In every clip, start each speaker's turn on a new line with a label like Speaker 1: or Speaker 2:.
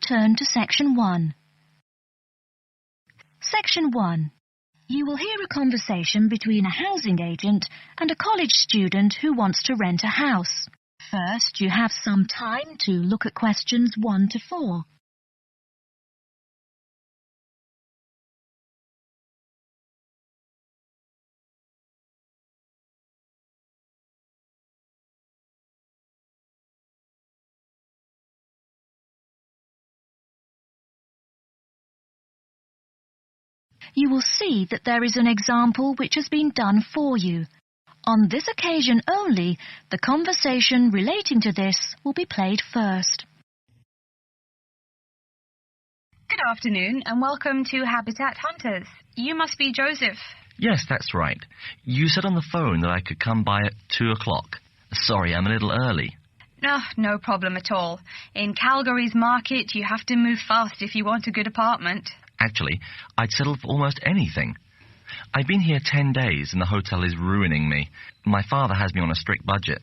Speaker 1: turn to Section 1. Section 1. You will hear a conversation between a housing agent and a college student who wants to rent a house. First, you have some time to look at questions 1 to 4. You will see that there is an example which has been done for you. On this occasion only, the conversation relating to this will be played first.
Speaker 2: Good afternoon and welcome to Habitat Hunters. You must be Joseph.
Speaker 3: Yes, that's right. You said on the phone that I could come by at 2 o'clock. Sorry, I'm a little early.
Speaker 2: No problem at all. In Calgary's market, you have to move fast if you want a good apartment.
Speaker 3: Actually, I'd settle for almost anything. I've been here 10 days and the hotel is ruining me. My father has me on a strict budget.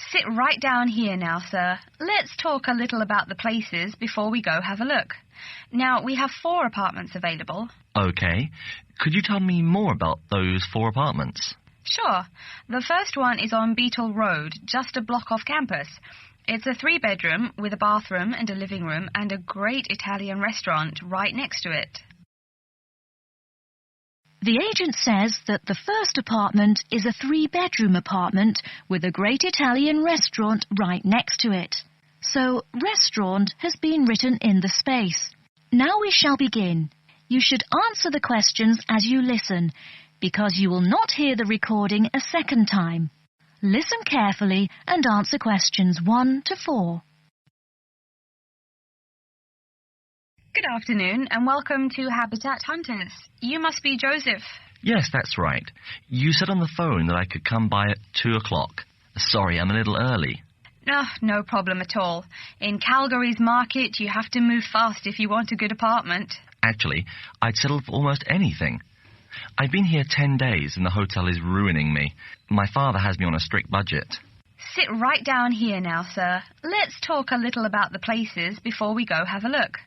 Speaker 2: Sit right down here now, sir. Let's talk a little about the places before we go have a look. Now, we have 4 apartments available.
Speaker 3: Okay. Could you tell me more about those 4 apartments?
Speaker 2: Sure. The first one is on Beetle Road, just a block off campus. It's a 3-bedroom with a bathroom and a living room and a great Italian restaurant right next to it.
Speaker 1: The agent says that the first apartment is a 3-bedroom apartment with a great Italian restaurant right next to it. So, restaurant has been written in the space. Now we shall begin. You should answer the questions as you listen, because you will not hear the recording a second time. Listen carefully and answer questions 1 to 4.
Speaker 2: Good afternoon and welcome to Habitat Hunters. You must be Joseph.
Speaker 3: Yes, that's right. You said on the phone that I could come by at 2 o'clock. Sorry, I'm a little early.
Speaker 2: No problem at all. In Calgary's market, you have to move fast if you want a good apartment.
Speaker 3: Actually, I'd settle for almost anything. I've been here 10 days and the hotel is ruining me. My father has me on a strict budget.
Speaker 2: Sit right down here now, sir. Let's talk a little about the places before we go have a look.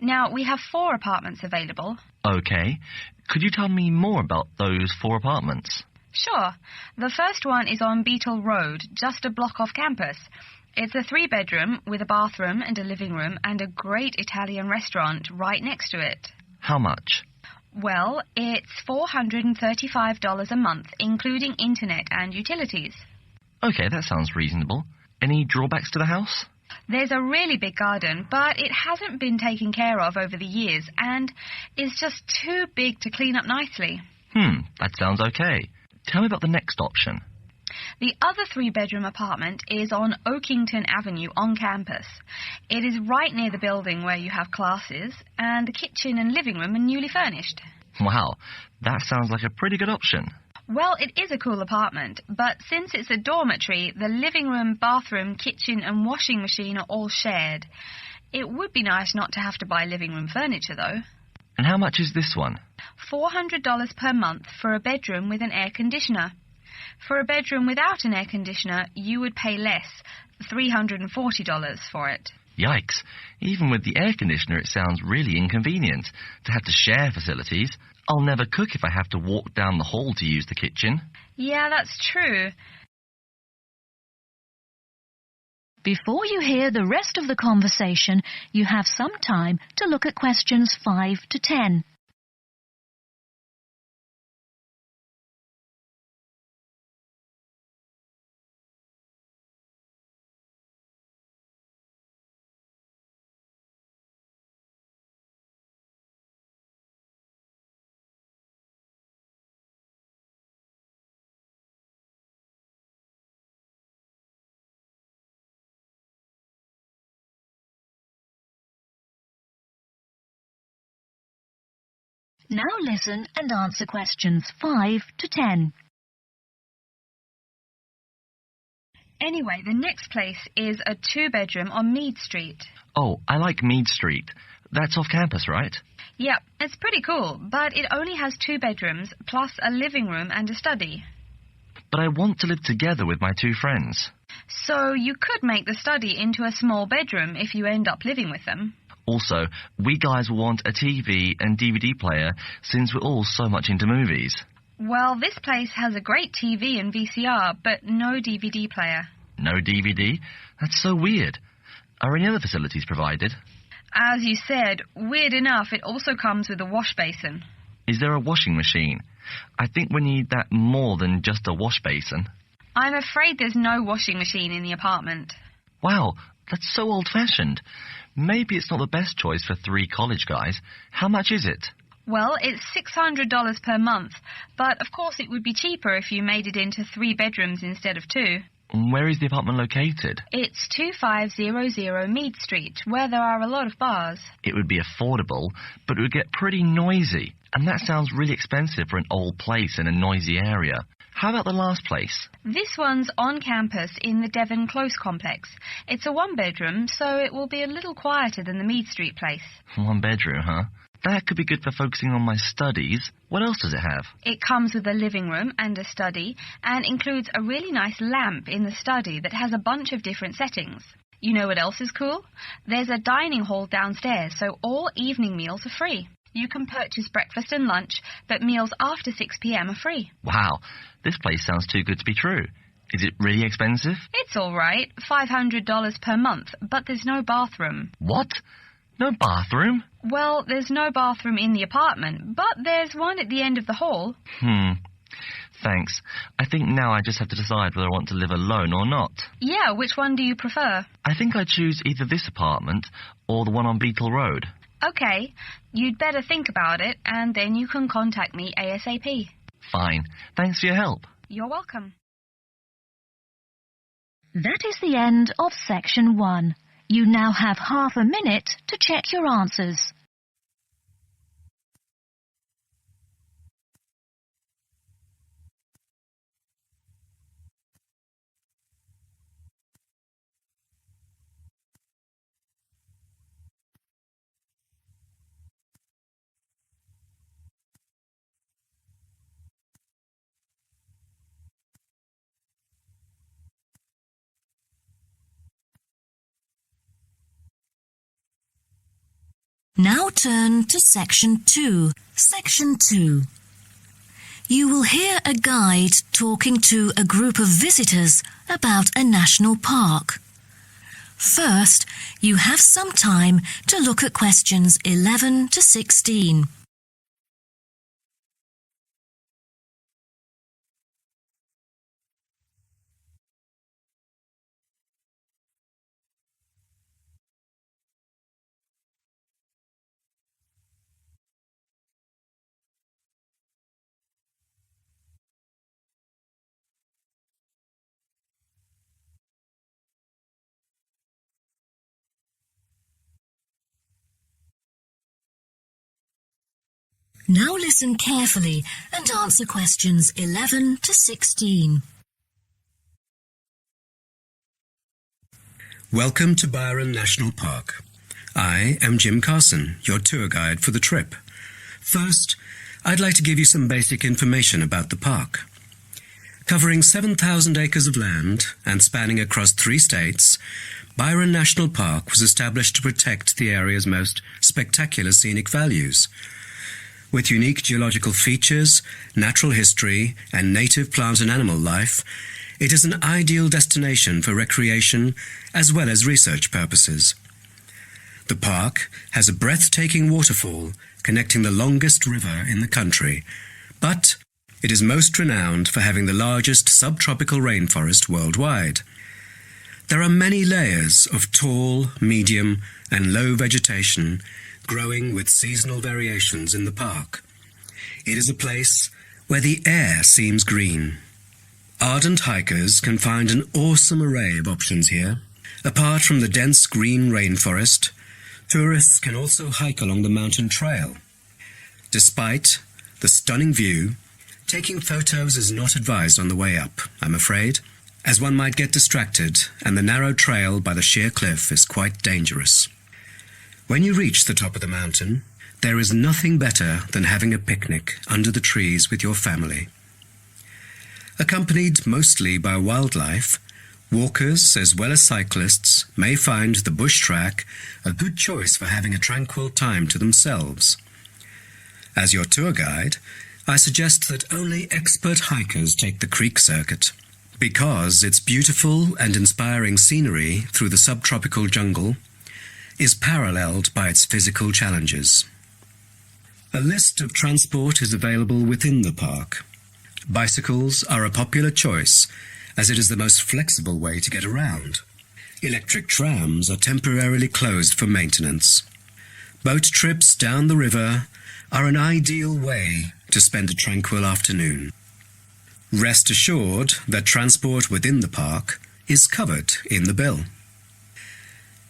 Speaker 2: Now, we have 4 apartments available.
Speaker 3: Okay. Could you tell me more about those 4 apartments?
Speaker 2: Sure. The first one is on Beetle Road, just a block off campus. It's a 3-bedroom with a bathroom and a living room and a great Italian restaurant right next to it.
Speaker 3: How much?
Speaker 2: Well, it's $435 a month, including internet and utilities.
Speaker 3: Okay, that sounds reasonable. Any drawbacks to the house?
Speaker 2: There's a really big garden, but it hasn't been taken care of over the years and is just too big to clean up nicely.
Speaker 3: That sounds okay. Tell me about the next option.
Speaker 2: The other 3-bedroom apartment is on Oakington Avenue on campus. It is right near the building where you have classes, and the kitchen and living room are newly furnished.
Speaker 3: Wow, that sounds like a pretty good option.
Speaker 2: Well, it is a cool apartment, but since it's a dormitory, the living room, bathroom, kitchen and washing machine are all shared. It would be nice not to have to buy living room furniture, though.
Speaker 3: And how much is this one?
Speaker 2: $400 per month for a bedroom with an air conditioner. For a bedroom without an air conditioner, you would pay less, $340 for it.
Speaker 3: Yikes. Even with the air conditioner, it sounds really inconvenient to have to share facilities. I'll never cook if I have to walk down the hall to use the kitchen.
Speaker 2: Yeah, that's true.
Speaker 1: Before you hear the rest of the conversation, you have some time to look at questions 5 to 10. Now listen and answer questions 5 to 10.
Speaker 2: Anyway, the next place is a 2-bedroom on Mead Street.
Speaker 3: Oh, I like Mead Street. That's off campus, right?
Speaker 2: Yep, it's pretty cool, but it only has 2 bedrooms, plus a living room and a study.
Speaker 3: But I want to live together with my 2 friends.
Speaker 2: So you could make the study into a small bedroom if you end up living with them.
Speaker 3: Also, we guys will want a TV and DVD player since we're all so much into movies.
Speaker 2: Well, this place has a great TV and VCR, but no DVD player.
Speaker 3: No DVD? That's so weird. Are any other facilities provided?
Speaker 2: As you said, weird enough, it also comes with a wash basin.
Speaker 3: Is there a washing machine? I think we need that more than just a wash basin.
Speaker 2: I'm afraid there's no washing machine in the apartment.
Speaker 3: Wow, that's so old-fashioned. Maybe it's not the best choice for 3 college guys. How much is it?
Speaker 2: Well, it's $600 per month, but of course it would be cheaper if you made it into 3 bedrooms instead of 2.
Speaker 3: Where is the apartment located?
Speaker 2: It's 2500 Mead Street, where there are a lot of bars.
Speaker 3: It would be affordable, but it would get pretty noisy. And that sounds really expensive for an old place in a noisy area. How about the last place?
Speaker 2: This one's on campus in the Devon Close complex. It's a 1-bedroom, so it will be a little quieter than the Mead Street place.
Speaker 3: 1 bedroom, huh? That could be good for focusing on my studies. What else does it have?
Speaker 2: It comes with a living room and a study, and includes a really nice lamp in the study that has a bunch of different settings. You know what else is cool? There's a dining hall downstairs, so all evening meals are free. You can purchase breakfast and lunch, but meals after 6 p.m. are free.
Speaker 3: Wow, this place sounds too good to be true. Is it really expensive?
Speaker 2: It's all right, $500 per month, but there's no bathroom.
Speaker 3: What? No bathroom?
Speaker 2: Well, there's no bathroom in the apartment, but there's one at the end of the hall.
Speaker 3: Thanks. I think now I just have to decide whether I want to live alone or not.
Speaker 2: Yeah, which one do you prefer?
Speaker 3: I think I'd choose either this apartment or the one on Beetle Road.
Speaker 2: Okay, you'd better think about it, and then you can contact me ASAP.
Speaker 3: Fine. Thanks for your help.
Speaker 2: You're welcome.
Speaker 1: That is the end of section 1. You now have half a minute to check your answers. Now turn to Section 2. Section 2. You will hear a guide talking to a group of visitors about a national park. First, you have some time to look at questions 11 to 16. Now listen carefully and answer questions 11 to 16.
Speaker 4: Welcome to Byron National Park. I am Jim Carson, your tour guide for the trip. First, I'd like to give you some basic information about the park. Covering 7,000 acres of land and spanning across 3 states, Byron National Park was established to protect the area's most spectacular scenic values. With unique geological features, natural history, and native plant and animal life, it is an ideal destination for recreation as well as research purposes. The park has a breathtaking waterfall connecting the longest river in the country, but it is most renowned for having the largest subtropical rainforest worldwide. There are many layers of tall, medium, and low vegetation growing with seasonal variations in the park. It is a place where the air seems green. Ardent hikers can find an awesome array of options here. Apart from the dense green rainforest, tourists can also hike along the mountain trail. Despite the stunning view, taking photos is not advised on the way up, I'm afraid, as one might get distracted and the narrow trail by the sheer cliff is quite dangerous. When you reach the top of the mountain, there is nothing better than having a picnic under the trees with your family. Accompanied mostly by wildlife, Walkers, as well as cyclists, may find the bush track a good choice for having a tranquil time to themselves. As your tour guide, I suggest that only expert hikers take the creek circuit, because its beautiful and inspiring scenery through the subtropical jungle is paralleled by its physical challenges. A list of transport is available within the park. Bicycles are a popular choice, as it is the most flexible way to get around. Electric trams are temporarily closed for maintenance. Boat trips down the river are an ideal way to spend a tranquil afternoon. Rest assured that transport within the park is covered in the bill.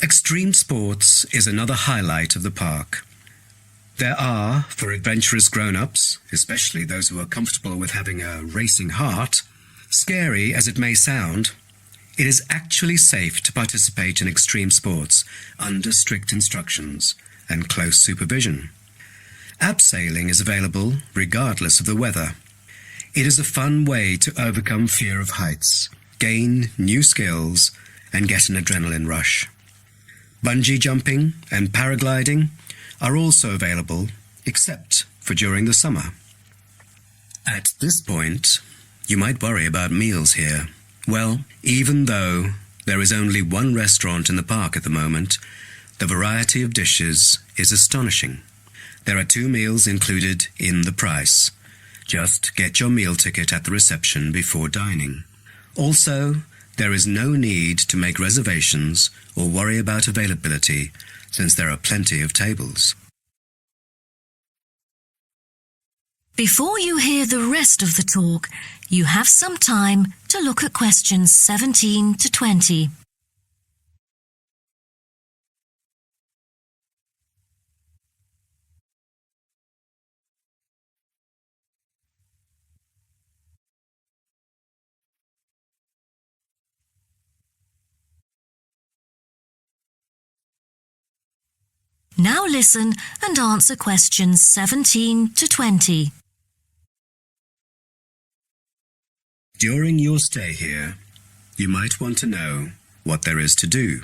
Speaker 4: Extreme sports is another highlight of the park. There are, for adventurous grown-ups, especially those who are comfortable with having a racing heart, scary as it may sound, it is actually safe to participate in extreme sports under strict instructions and close supervision. Abseiling is available regardless of the weather. It is a fun way to overcome fear of heights, gain new skills, and get an adrenaline rush. Bungee jumping and paragliding are also available, except for during the summer. At this point, you might worry about meals here. Well, even though there is only one restaurant in the park at the moment, the variety of dishes is astonishing. There are 2 meals included in the price. Just get your meal ticket at the reception before dining. Also, there is no need to make reservations or worry about availability, since there are plenty of tables.
Speaker 1: Before you hear the rest of the talk, you have some time to look at questions 17 to 20. Now listen and answer questions 17 to 20.
Speaker 4: During your stay here, you might want to know what there is to do.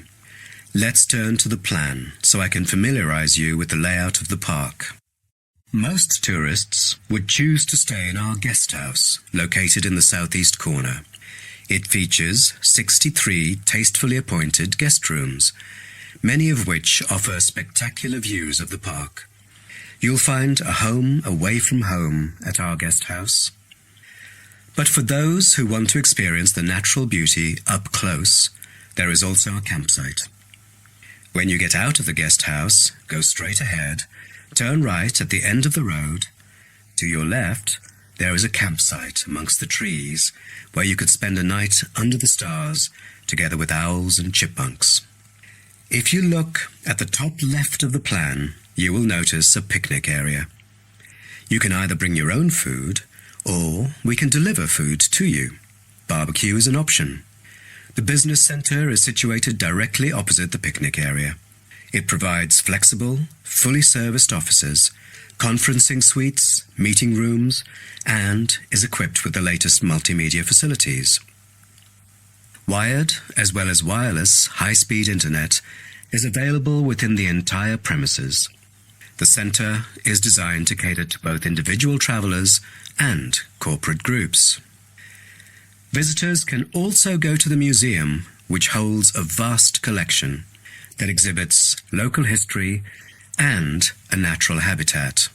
Speaker 4: Let's turn to the plan so I can familiarize you with the layout of the park. Most tourists would choose to stay in our guest house, located in the southeast corner. It features 63 tastefully appointed guest rooms, many of which offer spectacular views of the park. You'll find a home away from home at our guest house. But for those who want to experience the natural beauty up close, there is also a campsite. When you get out of the guest house, go straight ahead, turn right at the end of the road. To your left, there is a campsite amongst the trees where you could spend a night under the stars together with owls and chipmunks. If you look at the top left of the plan, you will notice a picnic area. You can either bring your own food, or we can deliver food to you. Barbecue is an option. The business centre is situated directly opposite the picnic area. It provides flexible, fully serviced offices, conferencing suites, meeting rooms, and is equipped with the latest multimedia facilities. Wired, as well as wireless, high-speed internet is available within the entire premises. The centre is designed to cater to both individual travellers and corporate groups. Visitors can also go to the museum, which holds a vast collection that exhibits local history and a natural habitat.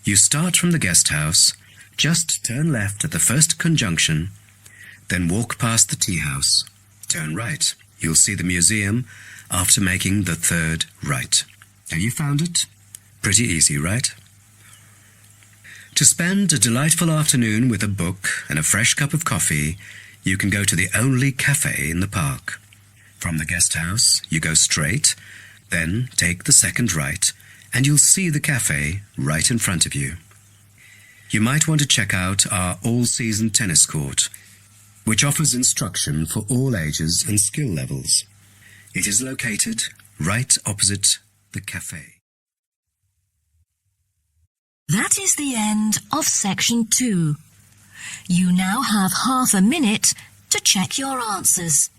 Speaker 4: You start from the guest house, just turn left at the first conjunction, then walk past the tea house. Turn right. You'll see the museum after making the third right. Have you found it? Pretty easy, right? To spend a delightful afternoon with a book and a fresh cup of coffee, you can go to the only cafe in the park. From the guest house, you go straight, then take the second right, and you'll see the cafe right in front of you. You might want to check out our all-season tennis court, which offers instruction for all ages and skill levels. It is located right opposite the cafe.
Speaker 1: That is the end of section 2. You now have half a minute to check your answers.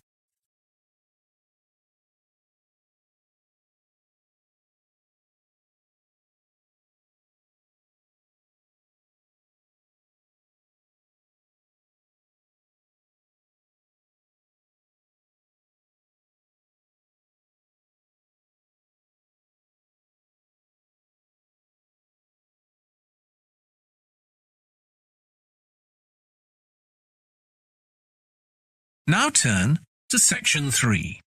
Speaker 5: Now turn to Section 3.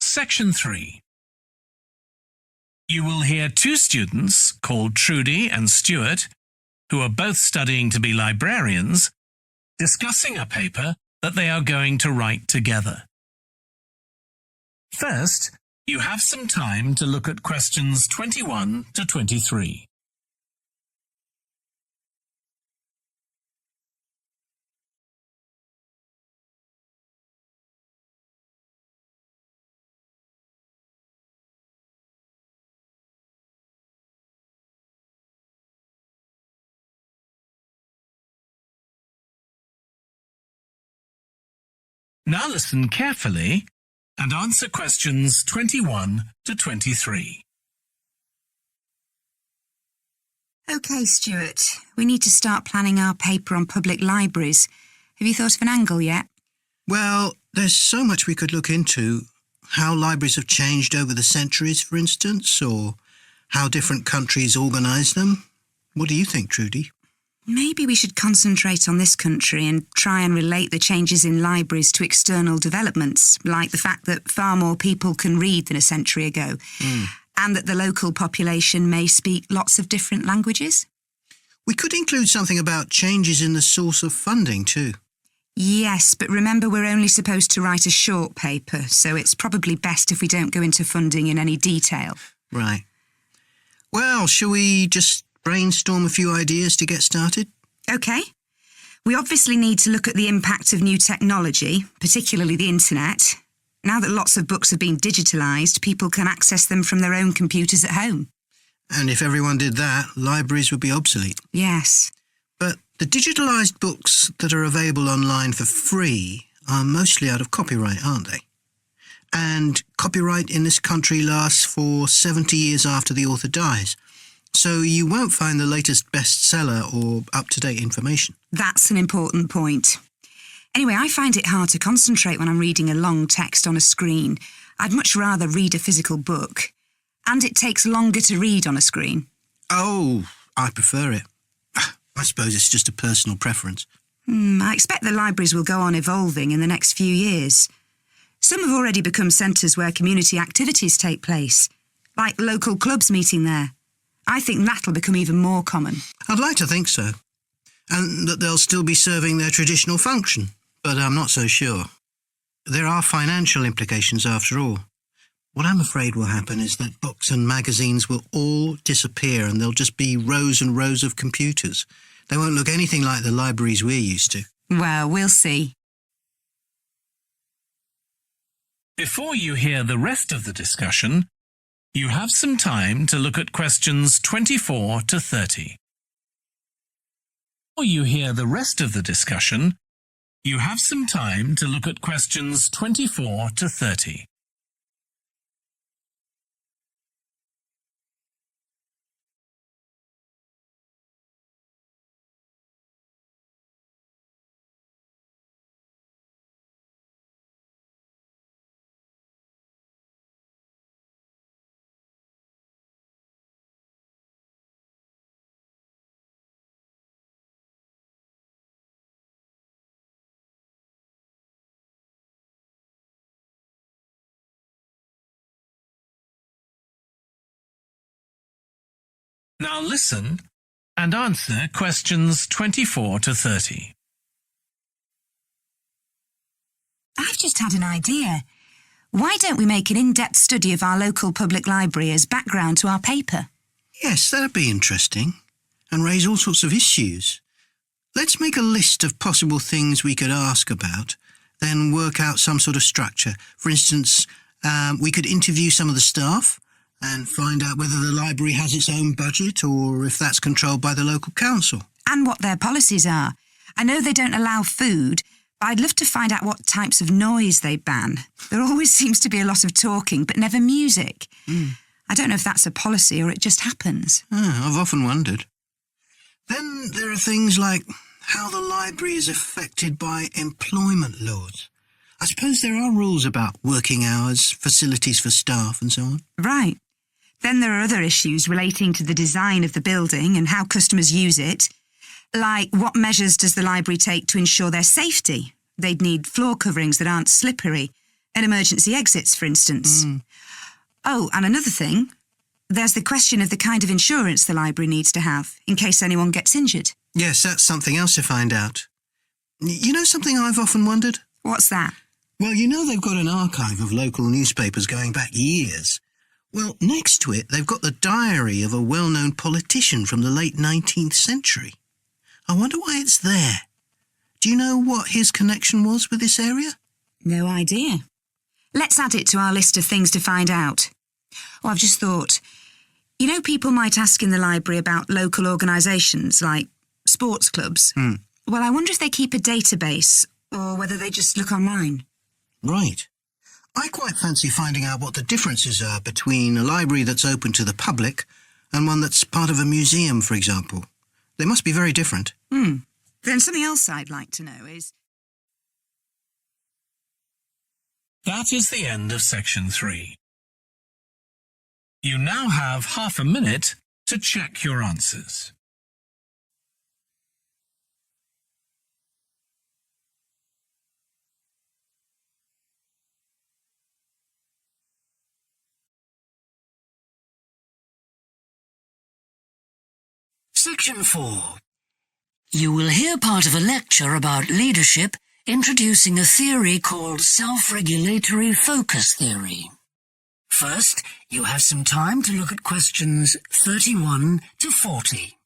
Speaker 5: Section 3. You will hear two students called Trudy and Stuart, who are both studying to be librarians, discussing a paper that they are going to write together. First, you have some time to look at questions 21 to 23. Now listen carefully and answer questions 21 to 23.
Speaker 6: OK, Stuart, we need to start planning our paper on public libraries. Have you thought of an angle yet?
Speaker 7: Well, there's so much we could look into. How libraries have changed over the centuries, for instance, or how different countries organise them. What do you think, Trudy?
Speaker 6: Maybe we should concentrate on this country and try and relate the changes in libraries to external developments, like the fact that far more people can read than a century ago, and that the local population may speak lots of different languages.
Speaker 7: We could include something about changes in the source of funding too.
Speaker 6: Yes, but remember we're only supposed to write a short paper, so it's probably best if we don't go into funding in any detail.
Speaker 7: Right. Well, shall we just brainstorm a few ideas to get started?
Speaker 6: OK. We obviously need to look at the impact of new technology, particularly the internet. Now that lots of books have been digitalised, people can access them from their own computers at home.
Speaker 7: And if everyone did that, libraries would be obsolete.
Speaker 6: Yes.
Speaker 7: But the digitalised books that are available online for free are mostly out of copyright, aren't they? And copyright in this country lasts for 70 years after the author dies. So you won't find the latest bestseller or up-to-date information.
Speaker 6: That's an important point. Anyway, I find it hard to concentrate when I'm reading a long text on a screen. I'd much rather read a physical book. And it takes longer to read on a screen.
Speaker 7: Oh, I prefer it. I suppose it's just a personal preference.
Speaker 6: I expect the libraries will go on evolving in the next few years. Some have already become centres where community activities take place, like local clubs meeting there. I think that'll become even more common.
Speaker 7: I'd like to think so. And that they'll still be serving their traditional function, but I'm not so sure. There are financial implications after all. What I'm afraid will happen is that books and magazines will all disappear and there'll just be rows and rows of computers. They won't look anything like the libraries we're used to.
Speaker 6: Well, we'll see.
Speaker 5: Before you hear the rest of the discussion, you have some time to look at questions 24 to 30. Before you hear the rest of the discussion, you have some time to look at questions 24 to 30. Now listen and answer questions 24 to 30.
Speaker 6: I've just had an idea. Why don't we make an in-depth study of our local public library as background to our paper?
Speaker 7: Yes, that'd be interesting. And raise all sorts of issues. Let's make a list of possible things we could ask about, then work out some sort of structure. For instance, we could interview some of the staff and find out whether the library has its own budget or if that's controlled by the local council.
Speaker 6: And what their policies are. I know they don't allow food, but I'd love to find out what types of noise they ban. There always seems to be a lot of talking, but never music. I don't know if that's a policy or it just happens.
Speaker 7: I've often wondered. Then there are things like how the library is affected by employment laws. I suppose there are rules about working hours, facilities for staff and so on.
Speaker 6: Right. Then there are other issues relating to the design of the building and how customers use it. Like, what measures does the library take to ensure their safety? They'd need floor coverings that aren't slippery, and emergency exits, for instance. Oh, and another thing, there's the question of the kind of insurance the library needs to have, in case anyone gets injured.
Speaker 7: Yes, that's something else to find out. You know something I've often wondered?
Speaker 6: What's that?
Speaker 7: Well, you know they've got an archive of local newspapers going back years. Well, next to it, they've got the diary of a well-known politician from the late 19th century. I wonder why it's there. Do you know what his connection was with this area?
Speaker 6: No idea. Let's add it to our list of things to find out. Oh, I've just thought, you know, people might ask in the library about local organisations like sports clubs. Well, I wonder if they keep a database or whether they just look online.
Speaker 7: Right. I quite fancy finding out what the differences are between a library that's open to the public and one that's part of a museum, for example. They must be very different.
Speaker 6: Then something else I'd like to know is...
Speaker 5: That is the end of section 3. You now have half a minute to check your answers.
Speaker 8: Section 4. You will hear part of a lecture about leadership introducing a theory called self-regulatory focus theory. First, you have some time to look at questions 31 to 40.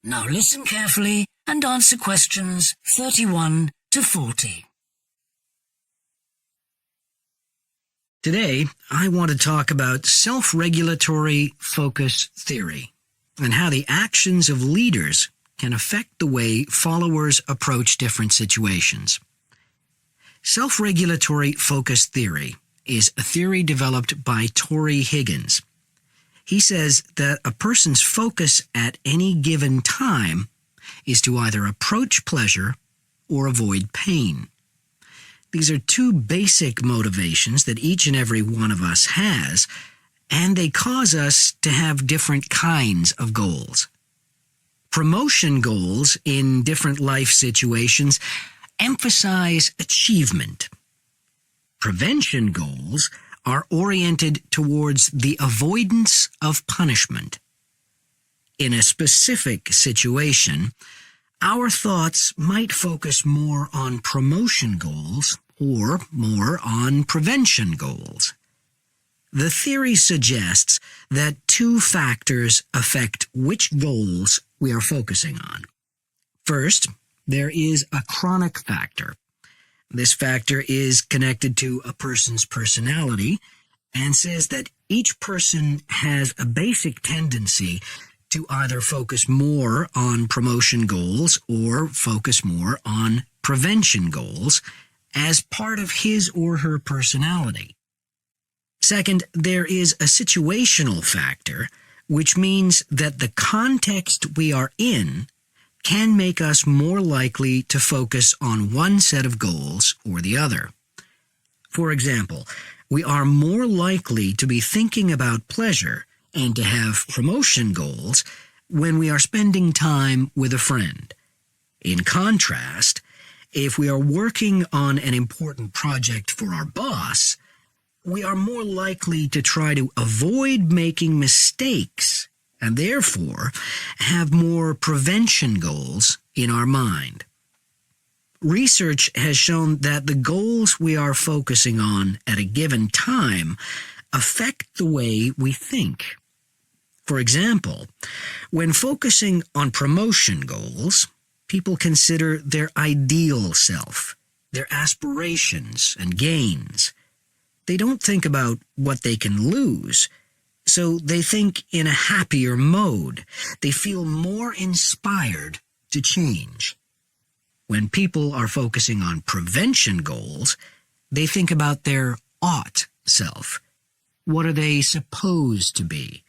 Speaker 8: Now listen carefully and answer questions 31 to 40.
Speaker 9: Today, I want to talk about self-regulatory focus theory and how the actions of leaders can affect the way followers approach different situations. Self-regulatory focus theory is a theory developed by Torrey Higgins. He says that a person's focus at any given time is to either approach pleasure or avoid pain. These are two basic motivations that each and every one of us has, and they cause us to have different kinds of goals. Promotion goals in different life situations emphasize achievement. Prevention goals are oriented towards the avoidance of punishment. In a specific situation, our thoughts might focus more on promotion goals or more on prevention goals. The theory suggests that two factors affect which goals we are focusing on. First, there is a chronic factor. This factor is connected to a person's personality and says that each person has a basic tendency to either focus more on promotion goals or focus more on prevention goals as part of his or her personality. Second, there is a situational factor, which means that the context we are in can make us more likely to focus on one set of goals or the other. For example, we are more likely to be thinking about pleasure and to have promotion goals when we are spending time with a friend. In contrast, if we are working on an important project for our boss, we are more likely to try to avoid making mistakes and therefore have more prevention goals in our mind. Research has shown that the goals we are focusing on at a given time affect the way we think. For example, when focusing on promotion goals, people consider their ideal self, their aspirations and gains. They don't think about what they can lose, so they think in a happier mode. They feel more inspired to change. When people are focusing on prevention goals, they think about their ought self. What are they supposed to be?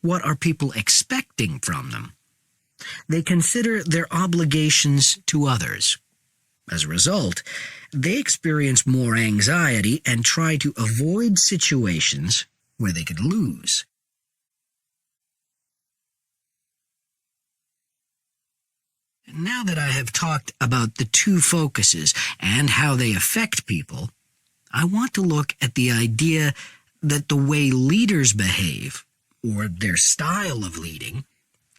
Speaker 9: What are people expecting from them? They consider their obligations to others. As a result, they experience more anxiety and try to avoid situations where they could lose. Now that I have talked about the two focuses and how they affect people, I want to look at the idea that the way leaders behave, or their style of leading,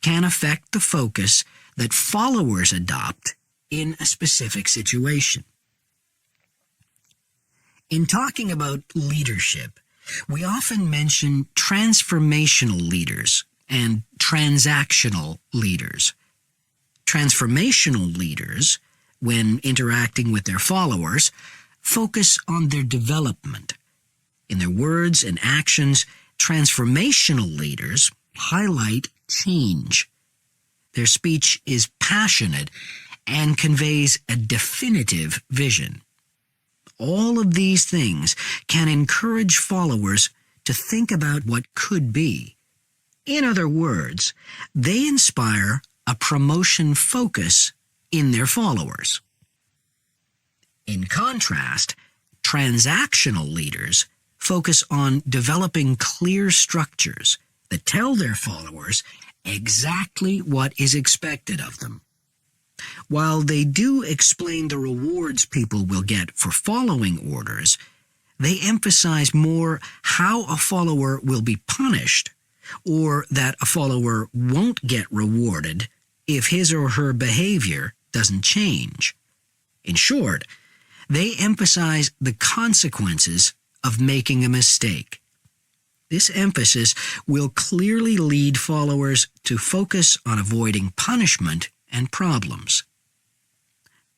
Speaker 9: can affect the focus that followers adopt in a specific situation. In talking about leadership, we often mention transformational leaders and transactional leaders. Transformational leaders, when interacting with their followers, focus on their development. In their words and actions, transformational leaders highlight change. Their speech is passionate and conveys a definitive vision. All of these things can encourage followers to think about what could be. In other words, they inspire a promotion focus in their followers. In contrast, transactional leaders focus on developing clear structures that tell their followers exactly what is expected of them. While they do explain the rewards people will get for following orders, they emphasize more how a follower will be punished, or that a follower won't get rewarded if his or her behavior doesn't change. In short, they emphasize the consequences of making a mistake. This emphasis will clearly lead followers to focus on avoiding punishment and problems.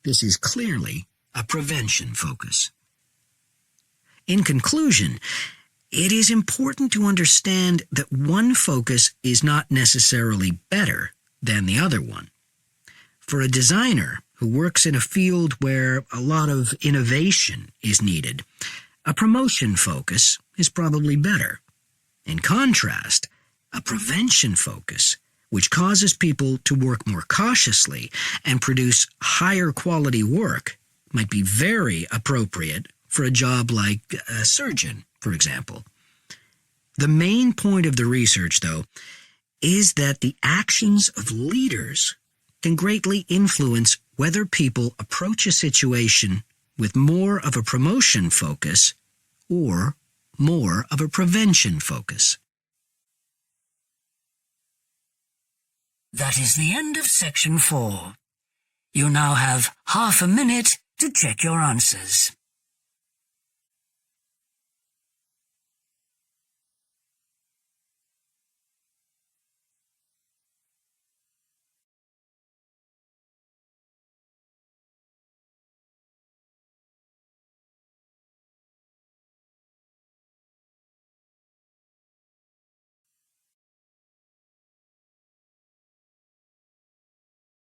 Speaker 9: This is clearly a prevention focus. In conclusion, it is important to understand that one focus is not necessarily better than the other one. For a designer who works in a field where a lot of innovation is needed, a promotion focus is probably better. In contrast, a prevention focus, which causes people to work more cautiously and produce higher quality work, might be very appropriate for a job like a surgeon, for example. The main point of the research, though, is that the actions of leaders can greatly influence whether people approach a situation with more of a promotion focus or more of a prevention focus.
Speaker 8: That is the end of section 4. You now have half a minute to check your answers.